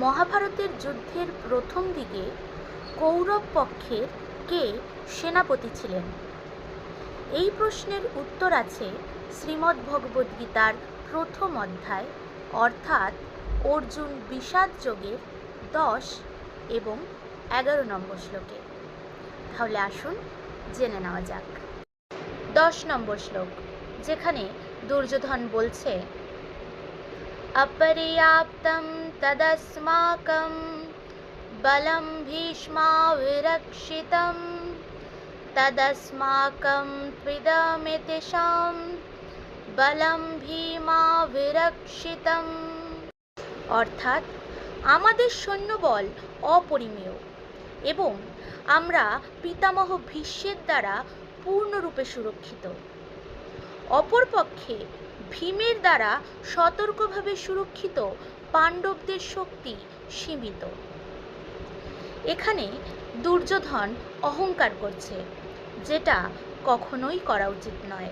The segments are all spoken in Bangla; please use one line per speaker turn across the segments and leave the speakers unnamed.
মহাভারতের যুদ্ধের প্রথম দিকে কৌরব পক্ষের কে সেনাপতি ছিলেন? এই প্রশ্নের উত্তর আছে শ্রীমদ্ভগবদ্গীতার প্রথম অধ্যায় অর্থাৎ অর্জুন বিষাদ যোগের 10 এবং 11 নম্বর শ্লোকে। তাহলে আসুন জেনে নেওয়া যাক। 10 নম্বর শ্লোক, যেখানে দুর্যোধন বলছে, অপর্যাপ্তং তদস্মাকং বলম ভীষ্মাবিরক্ষিতং তদস্মাকং ত্বিদমেতেষাং বলম ভীমাবিরক্ষিতং। অর্থাৎ আমাদের সৈন্যবল অপরিমেয় এবং আমরা পিতামহ ভীষ্মের দ্বারা পূর্ণরূপে সুরক্ষিত। অপরপক্ষে ভীমের দ্বারা সতর্কভাবে সুরক্ষিত পাণ্ডবদের শক্তি সীমিত। এখানে দুর্যোধন অহংকার করছে, যেটা কখনোই করা উচিত নয়।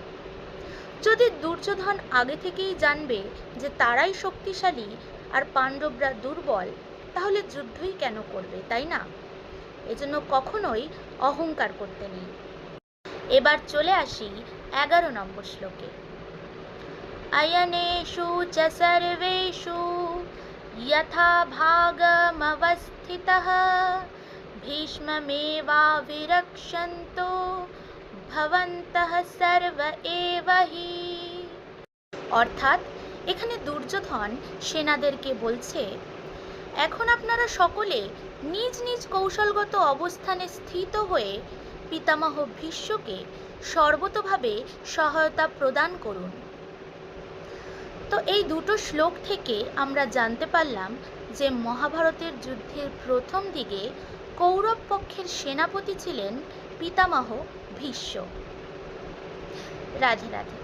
যদি দুর্যোধন আগে থেকেই জানবে যে তারাই শক্তিশালী আর পাণ্ডবরা দুর্বল, তাহলে যুদ্ধই কেন করবে, তাই না? এজন্য কখনোই অহংকার করতে নেই। এবার চলে আসি 11 নম্বর শ্লোকে। অয়নেষু চ সর্বেষু যথা ভাগমবস্থিতঃ ভীষ্মমেবাবিরক্ষন্তো ভবন্তঃ সর্ব এব হি। অর্থাৎ এখানে দুর্যোধন সেনাদেরকে বলছে, এখন আপনারা সকলে নিজ নিজ কৌশলগত অবস্থানে স্থিত হয়ে পিতামহ ভীষ্মকে সর্বতোভাবে সহায়তা প্রদান করুন। তো এই দুটো শ্লোক থেকে আমরা জানতে পারলাম যে মহাভারতের যুদ্ধের প্রথম দিকে কৌরব পক্ষের সেনাপতি ছিলেন পিতামহ ভীষ্ম। রাধে রাধে।